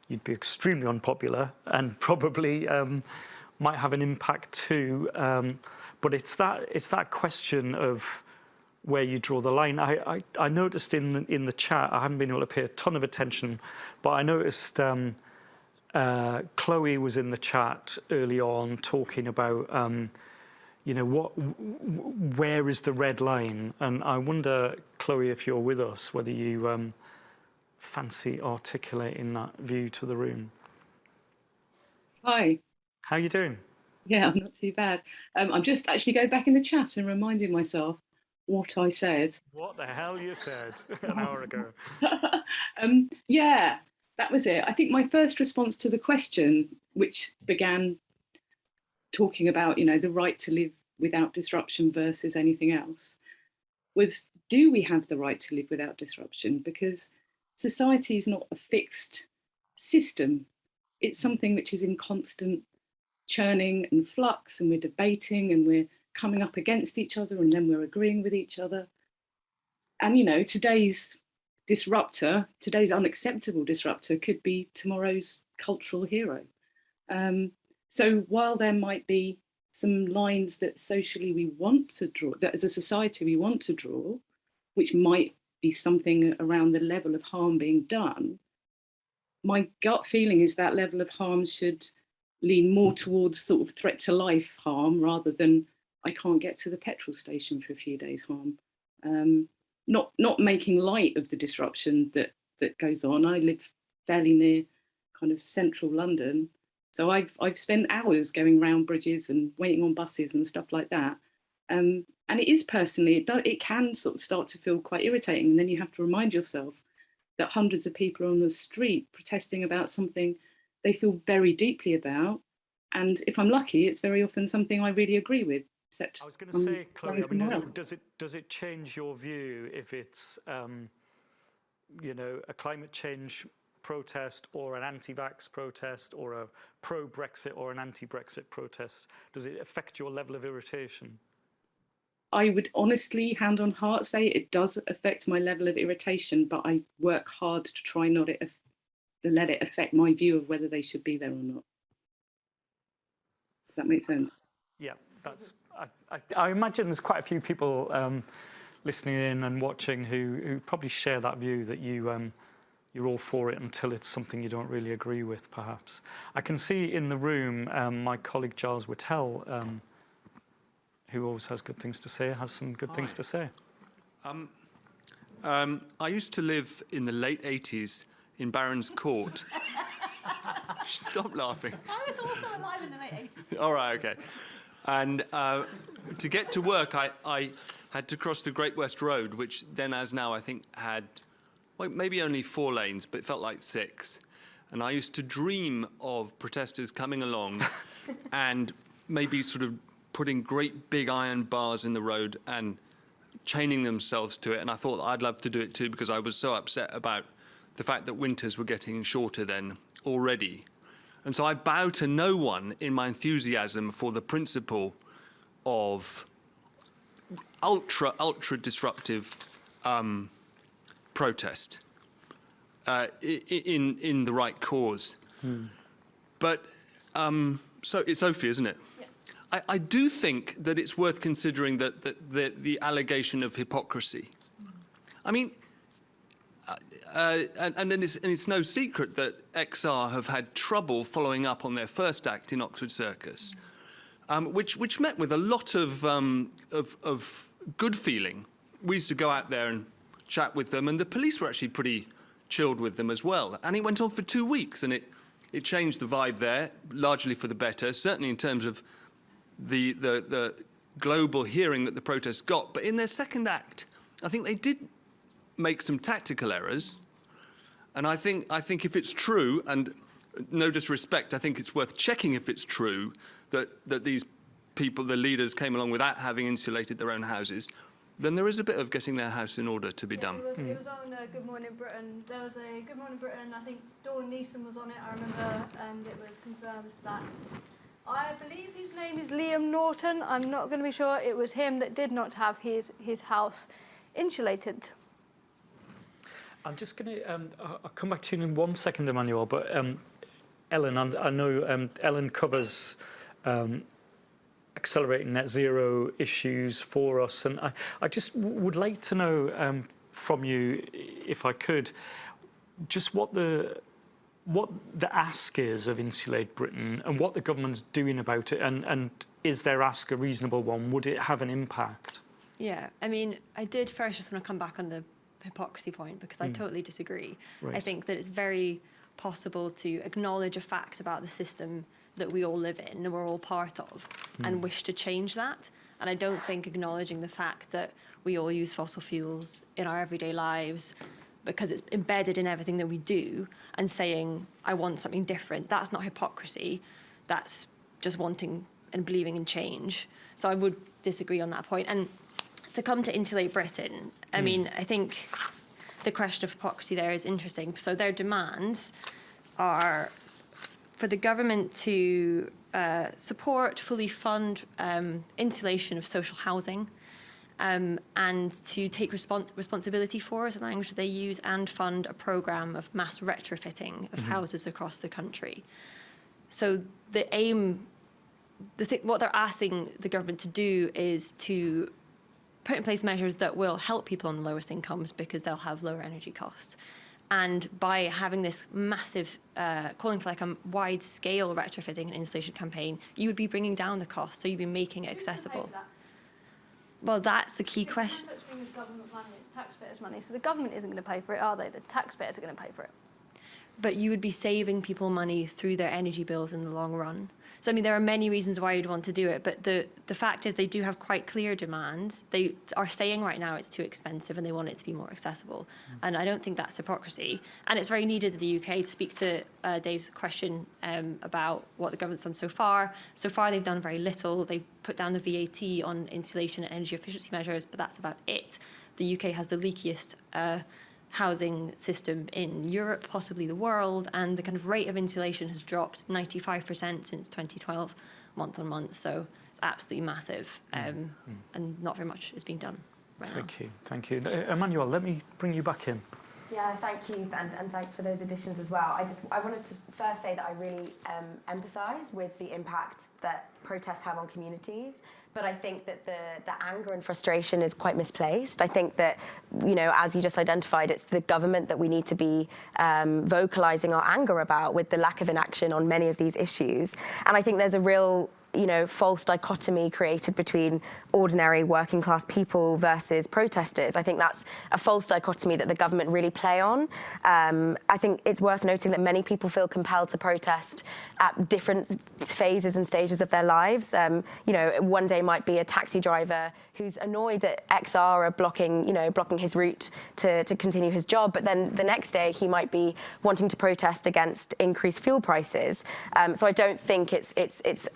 you'd be extremely unpopular and probably might have an impact too. But it's that question of where you draw the line. I noticed in the chat, I haven't been able to pay a ton of attention, but I noticed Chloe was in the chat early on talking about, you know, where is the red line? And I wonder, Chloe, if you're with us, whether you fancy articulating that view to the room. Hi. How are you doing? Yeah, I'm not too bad. I'm just actually going back in the chat and reminding myself what I said. What the hell you said an hour ago. Yeah, that was it. I think my first response to the question, which began talking about, you know, the right to live without disruption versus anything else, was, do we have the right to live without disruption? Because society is not a fixed system. It's something which is in constant churning and flux, and we're debating and we're coming up against each other, and then we're agreeing with each other. And, you know, today's disruptor, today's unacceptable disruptor, could be tomorrow's cultural hero. So while there might be some lines that socially we want to draw, that as a society we want to draw, which might be something around the level of harm being done, my gut feeling is that level of harm should lean more towards sort of threat to life harm, rather than I can't get to the petrol station for a few days harm. Not making light of the disruption that goes on. I live fairly near kind of central London, so I've spent hours going round bridges and waiting on buses and stuff like that. And it is personally, it can sort of start to feel quite irritating. And then you have to remind yourself that hundreds of people are on the street protesting about something they feel very deeply about. And if I'm lucky, it's very often something I really agree with. I was going to say, Chloe, I mean, does it change your view if it's, you know, a climate change protest or an anti-vax protest or a pro-Brexit or an anti-Brexit protest? Does it affect your level of irritation? I would honestly, hand on heart, say it does affect my level of irritation, but I work hard to try not to let it affect my view of whether they should be there or not. Does that make sense? Yeah, that's. I imagine there's quite a few people listening in and watching who probably share that view that you're all for it until it's something you don't really agree with, perhaps. I can see in the room my colleague Giles Whittell, who always has good things to say, has some good things to say. I used to live in the late 80s in Barron's Court. Stop laughing. I was also alive in the late 80s. All right, okay. And to get to work, I had to cross the Great West Road, which then, as now, I think had well, maybe only 4 lanes, but it felt like 6. And I used to dream of protesters coming along and maybe sort of putting great big iron bars in the road and chaining themselves to it. And I thought I'd love to do it too, because I was so upset about the fact that winters were getting shorter then already. And so I bow to no one in my enthusiasm for the principle of ultra disruptive protest in the right cause. But so it's Sophie, isn't it? Yeah. I do think that it's worth considering that the allegation of hypocrisy. I mean, and it's no secret that XR have had trouble following up on their first act in Oxford Circus, which met with a lot of good feeling. We used to go out there and chat with them, and the police were actually pretty chilled with them as well. And it went on for 2 weeks, and it changed the vibe there, largely for the better, certainly in terms of the global hearing that the protests got. But in their second act, I think they did make some tactical errors. And I think if it's true, and no disrespect, I think it's worth checking if it's true that these people, the leaders, came along without having insulated their own houses, then there is a bit of getting their house in order to be done. It was on Good Morning Britain. There was a Good Morning Britain, I think Dawn Neeson was on it, I remember, and it was confirmed that, I believe his name is Liam Norton, I'm not going to be sure, it was him that did not have his house insulated. I'm just going to, I'll come back to you in 1 second, Emmanuelle, but Ellen, I know Ellen covers accelerating net zero issues for us, and I just would like to know from you, if I could, just what the ask is of Insulate Britain and what the government's doing about it, and is their ask a reasonable one? Would it have an impact? Yeah, I mean, I did first just want to come back on the hypocrisy point, because I totally disagree. Right. I think that it's very possible to acknowledge a fact about the system that we all live in and we're all part of and wish to change that. And I don't think acknowledging the fact that we all use fossil fuels in our everyday lives because it's embedded in everything that we do, and saying, I want something different, that's not hypocrisy. That's just wanting and believing in change. So I would disagree on that point. And to come to Insulate Britain, I mean, I think the question of hypocrisy there is interesting. So their demands are for the government to support, fully fund insulation of social housing, and to take responsibility for, is the language that they use, and fund a programme of mass retrofitting of houses across the country. So the aim, what they're asking the government to do is to put in place measures that will help people on the lowest incomes because they'll have lower energy costs. And by having this massive, calling for like a wide-scale retrofitting and installation campaign, you would be bringing down the cost, so you'd be making it accessible. Well, that's the key question. There's no such thing as government money, it's taxpayers' money. So the government isn't going to pay for it, are they? The taxpayers are going to pay for it. But you would be saving people money through their energy bills in the long run. So, I mean, there are many reasons why you'd want to do it, but the fact is they do have quite clear demands. They are saying right now it's too expensive and they want it to be more accessible. And I don't think that's hypocrisy. And it's very needed in the UK. To speak to Dave's question about what the government's done so far. So far, they've done very little. They've put down the VAT on insulation and energy efficiency measures, but that's about it. The UK has the leakiest housing system in Europe, possibly the world, and the kind of rate of insulation has dropped 95% since 2012, month on month. So it's absolutely massive, and not very much is being done right now. Thank you. Emmanuelle, let me bring you back in. Yeah, thank you, and thanks for those additions as well. I wanted to first say that I really empathise with the impact that protests have on communities, but I think that the anger and frustration is quite misplaced. I think that, you know, as you just identified, it's the government that we need to be vocalising our anger about, with the lack of inaction on many of these issues. And I think there's a real, you know, false dichotomy created between ordinary working class people versus protesters. I think that's a false dichotomy that the government really play on. I think it's worth noting that many people feel compelled to protest at different phases and stages of their lives. You know, one day might be a taxi driver who's annoyed that XR are blocking his route to continue his job, but then the next day he might be wanting to protest against increased fuel prices. So I don't think it's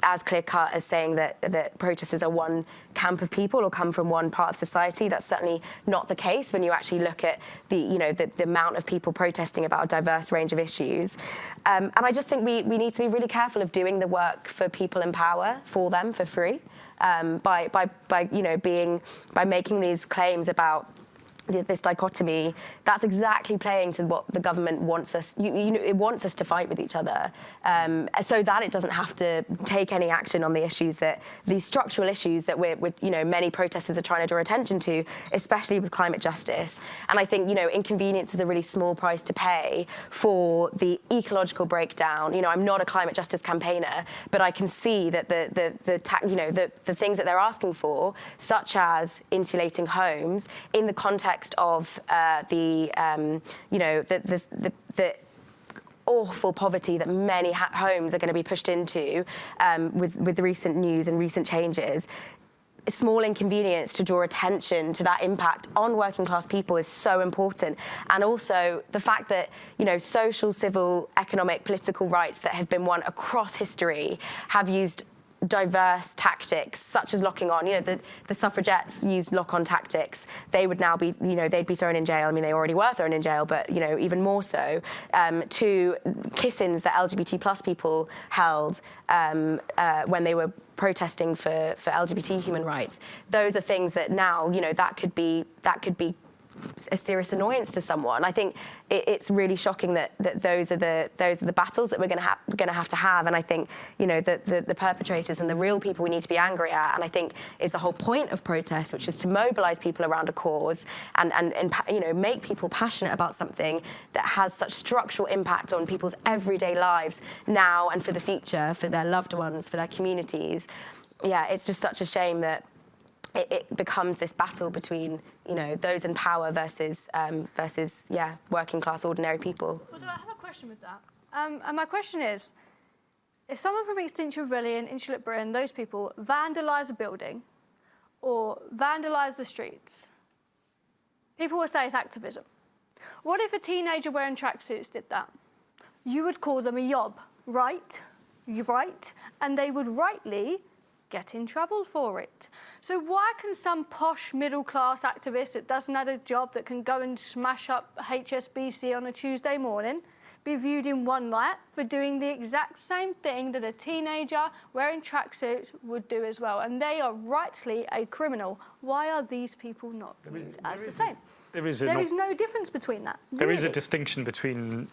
as clear cut as saying that protesters are one camp of people or come from one part of society. That's certainly not the case when you actually look at the amount of people protesting about a diverse range of issues. And I just think we need to be really careful of doing the work for people in power for them for free, by making these claims about this dichotomy. That's exactly playing to what the government wants us. It wants us to fight with each other, so that it doesn't have to take any action on the issues these structural issues that many protesters are trying to draw attention to, especially with climate justice. And I think inconvenience is a really small price to pay for the ecological breakdown. I'm not a climate justice campaigner, but I can see that the things that they're asking for, such as insulating homes, in the context of the awful poverty that many homes are going to be pushed into with the recent news and recent changes. A small inconvenience to draw attention to that impact on working class people is so important. And also the fact that social, civil, economic, political rights that have been won across history have used diverse tactics, such as locking on. The suffragettes used lock-on tactics. They would now be, they'd be thrown in jail. I mean, they already were thrown in jail, but even more so. To kiss-ins that LGBT plus people held when they were protesting for LGBT human rights. Those are things that now, that could be a serious annoyance to someone. I think it's really shocking that those are the battles that we're going to have to have. And I think the perpetrators and the real people we need to be angry at, and I think is the whole point of protest, which is to mobilise people around a cause and make people passionate about something that has such structural impact on people's everyday lives now and for the future, for their loved ones, for their communities. Yeah, it's just such a shame that it becomes this battle between those in power versus working class ordinary people. Well, I have a question with that. And my question is, if someone from Extinction Rebellion, Insulate Britain, those people vandalise a building or vandalise the streets, people will say it's activism. What if a teenager wearing tracksuits did that? You would call them a yob, right? You're right. And they would rightly get in trouble for it. So why can some posh middle-class activist that doesn't have a job, that can go and smash up HSBC on a Tuesday morning, be viewed in one light for doing the exact same thing that a teenager wearing tracksuits would do as well? And they are rightly a criminal. Why are these people not viewed as the same? There is no difference between that. There is a distinction between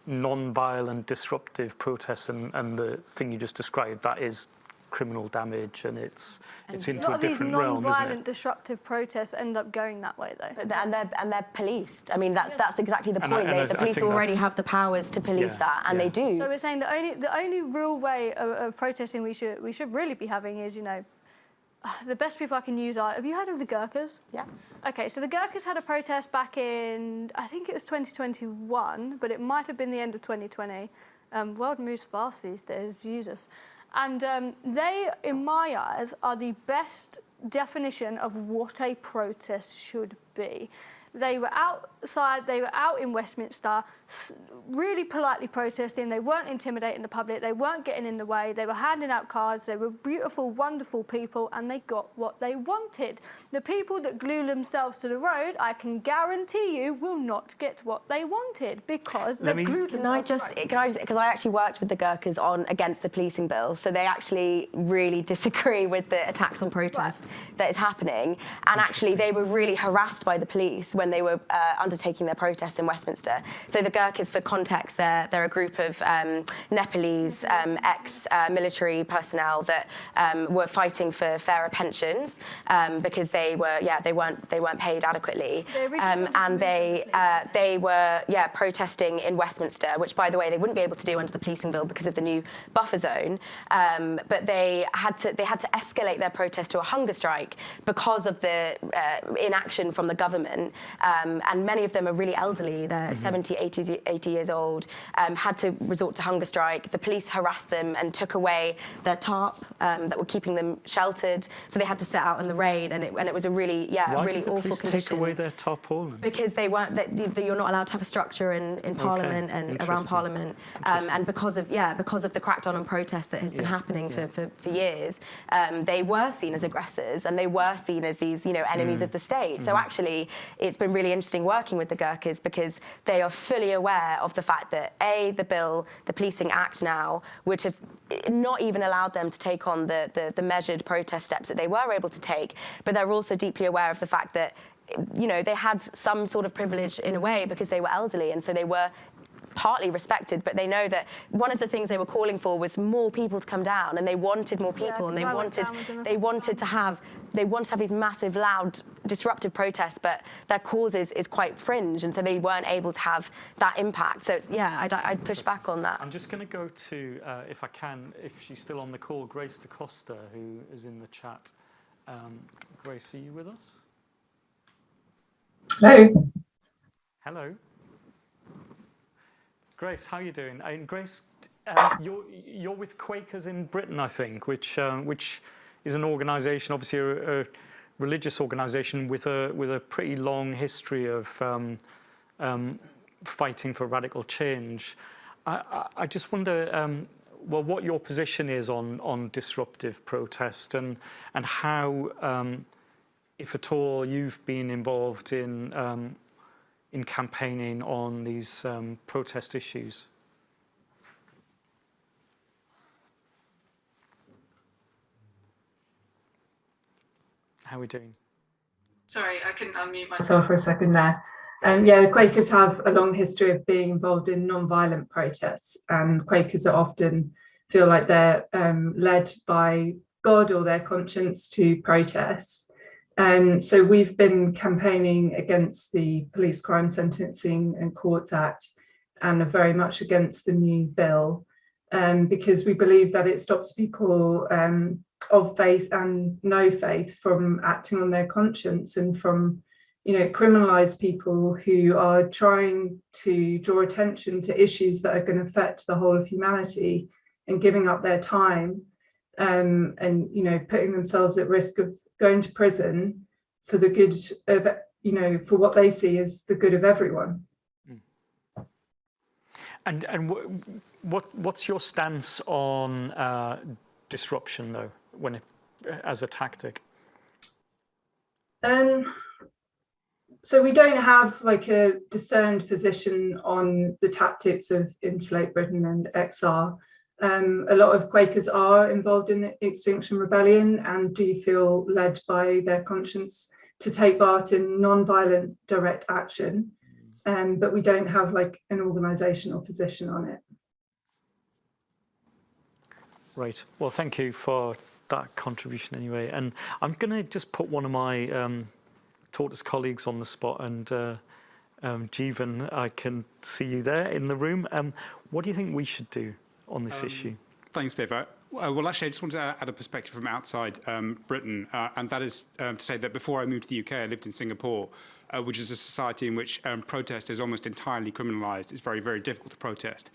non-violent disruptive protests and the thing you just described. That is criminal damage, and it's into a different realm, isn't it? A lot of these non-violent disruptive protests end up going that way, though. And they're policed. I mean, that's exactly the point. The police already have the powers to police that, and they do. So we're saying the only real way of protesting we should really be having is, the best people I can use are. Have you heard of the Gurkhas? Yeah. Okay, so the Gurkhas had a protest back in, I think it was 2021, but it might have been the end of 2020. World moves fast these days, Jesus. And they, in my eyes, are the best definition of what a protest should be. They were outside, they were out in Westminster, really politely protesting. They weren't intimidating the public, they weren't getting in the way, they were handing out cards, they were beautiful, wonderful people, and they got what they wanted. The people that glue themselves to the road, I can guarantee you, will not get what they wanted because they glued themselves to the road. Because I actually worked with the Gurkhas on against the policing bill, so they actually really disagree with the attacks on protest that is happening. And actually, they were really harassed by the police when they were undertaking their protests in Westminster. So the Gurkhas, for context, they're a group of Nepalese ex-military personnel that were fighting for fairer pensions because they weren't paid adequately, and they were protesting in Westminster, which, by the way, they wouldn't be able to do under the policing bill because of the new buffer zone. But they had to escalate their protest to a hunger strike because of the inaction from the government. And many of them are really elderly. They're 70, 80 years old, had to resort to hunger strike. The police harassed them and took away their tarp that were keeping them sheltered. So they had to sit out in the rain, and it was a really, really awful condition. Take away their tarpaulin? Because they weren't. You're not allowed to have a structure in Parliament and around Parliament, and because of the crackdown on protest that has been happening for years, they were seen as aggressors and they were seen as these enemies of the state. So actually, it's been really interesting working with the Gurkhas because they are fully aware of the fact that the bill, the Policing Act now, would have not even allowed them to take on the measured protest steps that they were able to take, but they're also deeply aware of the fact that they had some sort of privilege in a way because they were elderly, and so they were partly respected, but they know that one of the things they were calling for was more people to come down, and they wanted more people, and they wanted to have these massive, loud, disruptive protests, but their cause is quite fringe, and so they weren't able to have that impact. So it's, I'd push back on that. I'm just going to go to, if I can, if she's still on the call, Grace DaCosta, who is in the chat. Grace, are you with us? Hello. Hello. Grace, how are you doing? And Grace, you're with Quakers in Britain, I think, which is an organisation, obviously a religious organisation with a pretty long history of fighting for radical change. I just wonder, what your position is on disruptive protest and how, if at all, you've been involved in campaigning on these protest issues. How are we doing? Sorry, I couldn't unmute myself for a second there. The Quakers have a long history of being involved in non-violent protests, and Quakers are often feel like they're led by God or their conscience to protest. So we've been campaigning against the Police Crime Sentencing and Courts Act and are very much against the new bill because we believe that it stops people of faith and no faith from acting on their conscience and from, criminalise people who are trying to draw attention to issues that are going to affect the whole of humanity and giving up their time and, putting themselves at risk of going to prison for the good of, for what they see as the good of everyone. And what's your stance on disruption, though, as a tactic? So we don't have like a discerned position on the tactics of Insulating Britain and XR. A lot of Quakers are involved in the Extinction Rebellion and do feel led by their conscience to take part in non-violent direct action, but we don't have like an organisational position on it. Right. Well, thank you for that contribution anyway. And I'm going to just put one of my Tortoise colleagues on the spot, and Jeevan, I can see you there in the room. What do you think we should do on this issue? Thanks, Dave. Well, actually, I just wanted to add a perspective from outside Britain, and that is to say that before I moved to the UK, I lived in Singapore which is a society in which protest is almost entirely criminalised. It's very, very difficult to protest.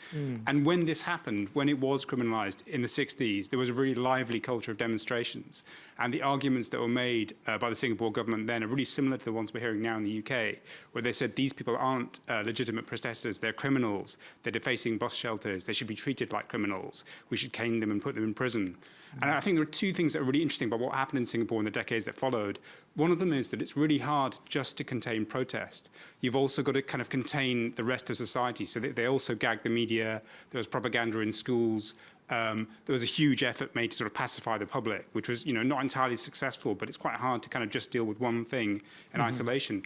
And when this happened, when it was criminalised in the 60s, there was a really lively culture of demonstrations. And the arguments that were made by the Singapore government then are really similar to the ones we're hearing now in the UK, where they said these people aren't legitimate protesters, they're criminals, they're defacing bus shelters, they should be treated like criminals, we should cane them and put them in prison. And I think there are two things that are really interesting about what happened in Singapore in the decades that followed. One of them is that it's really hard just to contain protest. You've also got to kind of contain the rest of society. So they also gagged the media, there was propaganda in schools, there was a huge effort made to sort of pacify the public, which was, you know, not entirely successful, but it's quite hard to kind of just deal with one thing in isolation.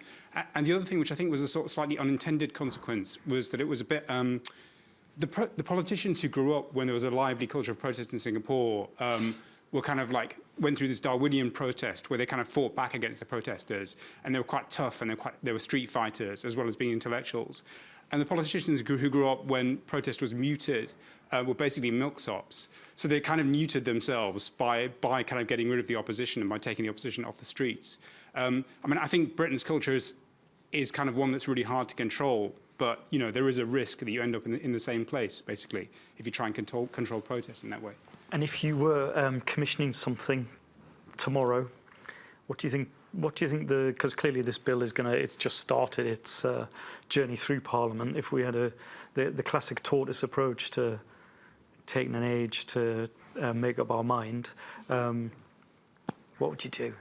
And the other thing, which I think was a sort of slightly unintended consequence, was that it was a bit... The politicians who grew up when there was a lively culture of protest in Singapore were kind of like, went through this Darwinian protest where they kind of fought back against the protesters, and they were quite tough, and they were street fighters as well as being intellectuals. And the politicians who grew up when protest was muted were basically milksops. So they kind of neutered themselves by kind of getting rid of the opposition and by taking the opposition off the streets. I mean, I think Britain's culture is kind of one that's really hard to control. But, you know, there is a risk that you end up in the same place, basically, if you try and control protests in that way. And if you were commissioning something tomorrow, what do you think? Because clearly this bill it's just started its journey through Parliament. If we had the classic Tortoise approach to taking an age to make up our mind, what would you do?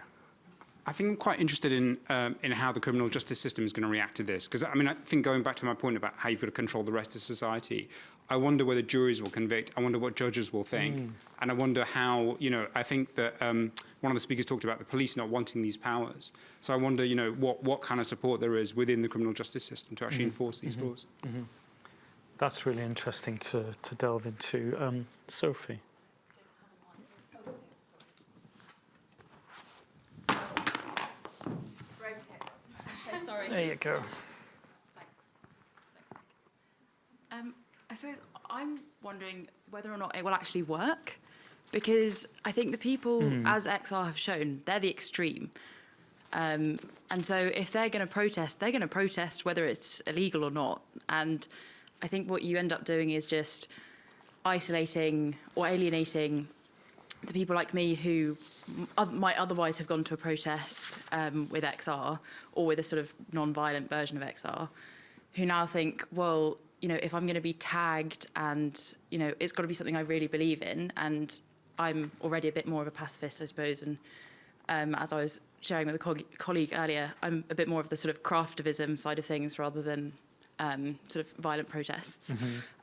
I think I'm quite interested in how the criminal justice system is going to react to this. Because, I mean, I think going back to my point about how you've got to control the rest of society, I wonder whether juries will convict. I wonder what judges will think. And I wonder how, you know, I think that one of the speakers talked about the police not wanting these powers. So I wonder, you know, what kind of support there is within the criminal justice system to actually enforce these laws. That's really interesting to delve into. Sophie? Sorry. There you go. I suppose I'm wondering whether or not it will actually work, because I think the people, as XR have shown, they're the extreme. And so if they're going to protest whether it's illegal or not. And I think what you end up doing is just isolating or alienating the people like me who might otherwise have gone to a protest with XR or with a sort of non-violent version of XR, who now think, well, you know, if I'm going to be tagged and, you know, it's got to be something I really believe in, and I'm already a bit more of a pacifist, I suppose, and as I was sharing with a colleague earlier, I'm a bit more of the sort of craftivism side of things rather than sort of violent protests.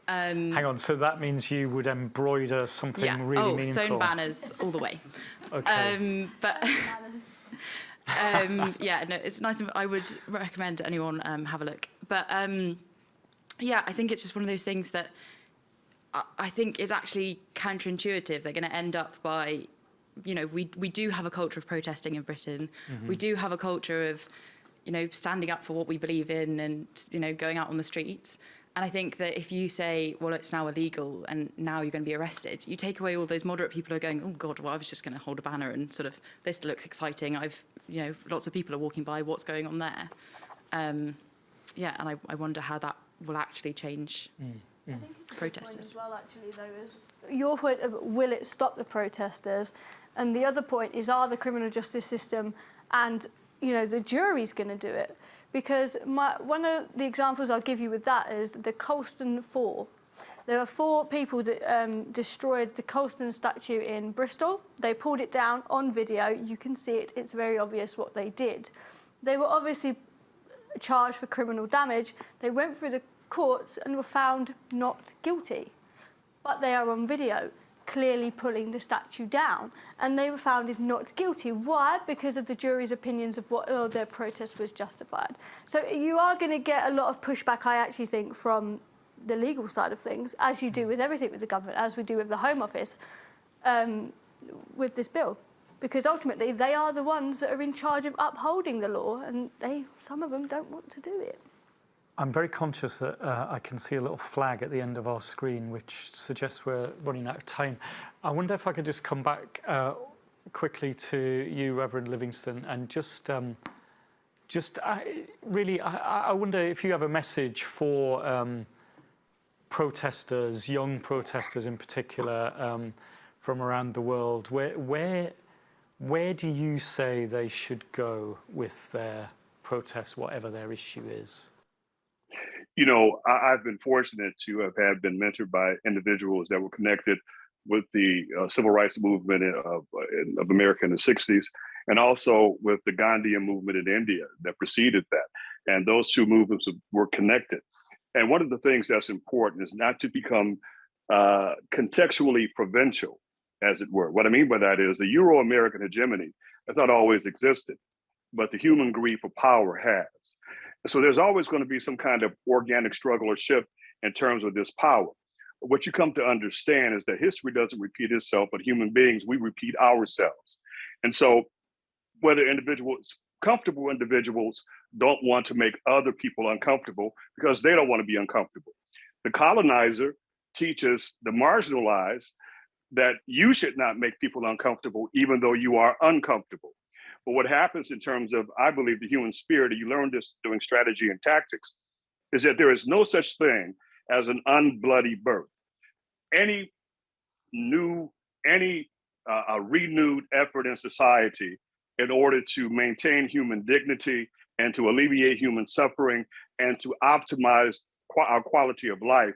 Hang on, so that means you would embroider something really meaningful? Sewn banners all the way. Okay. Yeah, no, it's nice. I would recommend anyone have a look. But yeah, I think it's just one of those things that I think is actually counterintuitive. They're going to end up by, you know, we do have a culture of protesting in Britain. We do have a culture of, you know, standing up for what we believe in and, you know, going out on the streets. And I think that if you say, well, it's now illegal and now you're going to be arrested, you take away all those moderate people who are going, oh, God, well, I was just going to hold a banner and sort of, this looks exciting. You know, lots of people are walking by. What's going on there? Yeah, and I wonder how that will actually change I think it's a protesters. good point as well, actually, though, is your point of will it stop the protesters? And the other point is, are the criminal justice system and, you know, the jury's going to do it? Because one of the examples I'll give you with that is the Colston Four. There are 4 people that destroyed the Colston statue in Bristol. They pulled it down on video. You can see it. It's very obvious what they did. They were obviously charged for criminal damage. They went through the courts and were found not guilty. But they are on video, clearly pulling the statue down, and they were found not guilty. Why? Because of the jury's opinions of what their protest was justified. So you are going to get a lot of pushback, I actually think, from the legal side of things, as you do with everything with the government, as we do with the Home Office, with this bill. Because ultimately, they are the ones that are in charge of upholding the law, and some of them don't want to do it. I'm very conscious that I can see a little flag at the end of our screen, which suggests we're running out of time. I wonder if I could just come back quickly to you, Reverend Livingston, and just I wonder if you have a message for protesters, young protesters in particular, from around the world. Where do you say they should go with their protests, whatever their issue is? You know, I've been fortunate to have been mentored by individuals that were connected with the civil rights movement of America in the 60s, and also with the Gandhian movement in India that preceded that. And those two movements were connected. And one of the things that's important is not to become contextually provincial, as it were. What I mean by that is the Euro-American hegemony has not always existed, but the human greed for power has. So there's always going to be some kind of organic struggle or shift in terms of this power. What you come to understand is that history doesn't repeat itself, but human beings, we repeat ourselves. And so whether comfortable individuals don't want to make other people uncomfortable because they don't want to be uncomfortable. The colonizer teaches the marginalized that you should not make people uncomfortable, even though you are uncomfortable. But what happens in terms of, I believe, the human spirit, and you learn this doing strategy and tactics, is that there is no such thing as an unbloody birth. Any renewed effort in society in order to maintain human dignity and to alleviate human suffering and to optimize our quality of life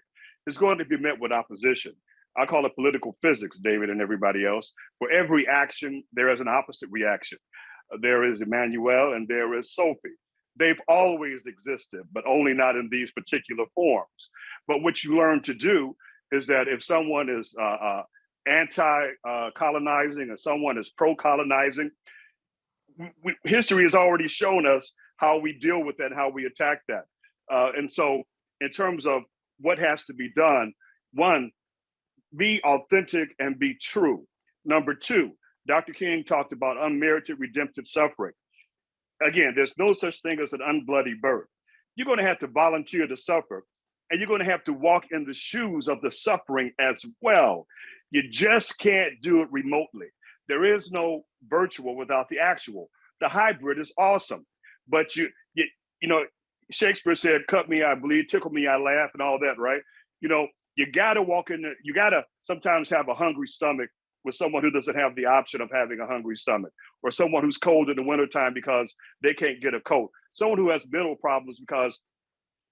is going to be met with opposition. I call it political physics, David and everybody else. For every action, there is an opposite reaction. There is Emmanuelle and there is Sophie. They've always existed, but only not in these particular forms. But what you learn to do is that if someone is anti-colonizing or someone is pro-colonizing, history has already shown us how we deal with that and how we attack that. And so in terms of what has to be done, one, be authentic and be true. Number two, Dr. King talked about unmerited redemptive suffering. Again, there's no such thing as an unbloody birth. You're going to have to volunteer to suffer, and you're going to have to walk in the shoes of the suffering as well. You just can't do it remotely. There is no virtual without the actual. The hybrid is awesome, but you know, Shakespeare said, "Cut me, I bleed; tickle me, I laugh," and all that, right? You know, you got to walk in. You got to sometimes have a hungry stomach with someone who doesn't have the option of having a hungry stomach, or someone who's cold in the wintertime because they can't get a coat. Someone who has mental problems because,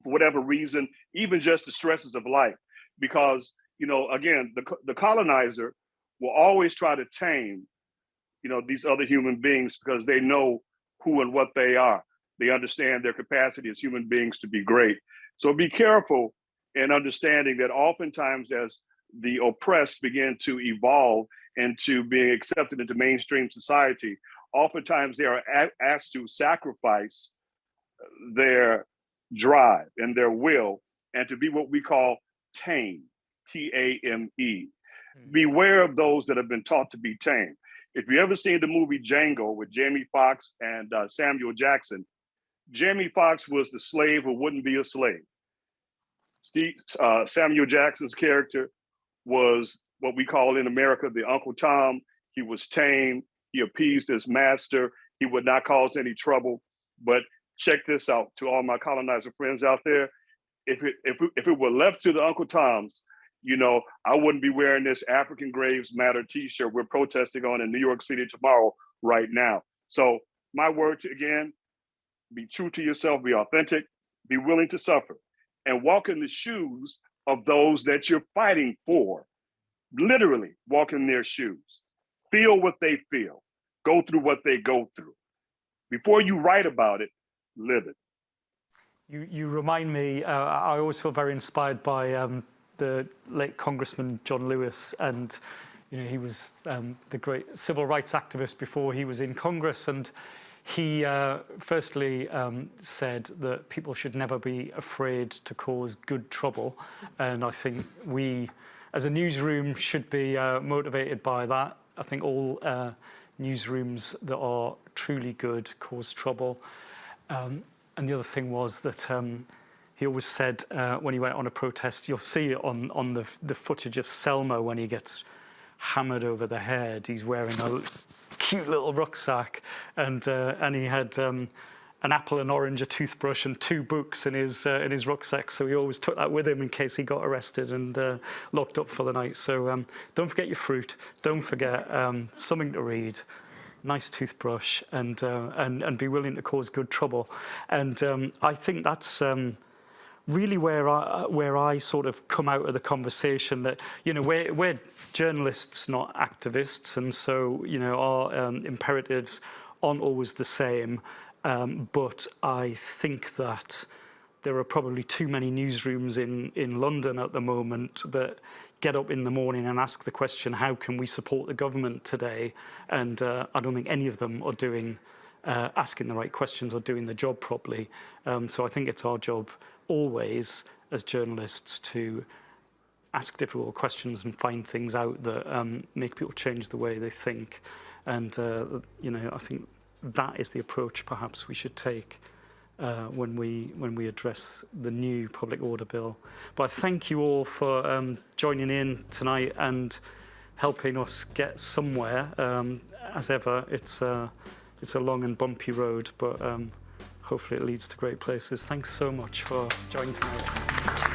for whatever reason, even just the stresses of life. Because, you know, again, the colonizer will always try to tame, you know, these other human beings because they know who and what they are. They understand their capacity as human beings to be great. So be careful in understanding that oftentimes as the oppressed begin to evolve into being accepted into mainstream society, oftentimes they are asked to sacrifice their drive and their will and to be what we call tame, T-A-M-E. Beware of those that have been taught to be tame. If you ever seen the movie Django with Jamie Foxx and Samuel Jackson, Jamie Foxx was the slave who wouldn't be a slave. Samuel Jackson's character was what we call in America the Uncle Tom. He was tame. He appeased his master. He would not cause any trouble. But check this out to all my colonizer friends out there. If it were left to the Uncle Toms, you know, I wouldn't be wearing this African Graves Matter t-shirt we're protesting on in New York City tomorrow right now. So my word to, again, be true to yourself, be authentic, be willing to suffer, and walk in the shoes of those that you're fighting for. Literally walk in their shoes. Feel what they feel. Go through what they go through. Before you write about it, live it. You remind me, I always feel very inspired by the late Congressman John Lewis, and you know, he was the great civil rights activist before he was in Congress, and he firstly said that people should never be afraid to cause good trouble, and I think we as a newsroom should be motivated by that. I think all newsrooms that are truly good cause trouble. And the other thing was that he always said when he went on a protest, you'll see it on the footage of Selma when he gets hammered over the head. He's wearing a cute little rucksack, and he had an apple, an orange, a toothbrush, and 2 books in his rucksack. So he always took that with him in case he got arrested and locked up for the night. So don't forget your fruit. Don't forget something to read. Nice toothbrush, and be willing to cause good trouble. And I think that's really where I sort of come out of the conversation, that, you know, we're journalists, not activists, and so, you know, our imperatives aren't always the same. But I think that there are probably too many newsrooms in London at the moment that get up in the morning and ask the question, how can we support the government today? And I don't think any of them are doing asking the right questions or doing the job properly. So I think it's our job always as journalists to ask difficult questions and find things out that make people change the way they think. And you know, I think that is the approach perhaps we should take when we address the new public order bill. But I thank you all for joining in tonight and helping us get somewhere. As ever, it's a long and bumpy road, but hopefully it leads to great places. Thanks so much for joining tonight.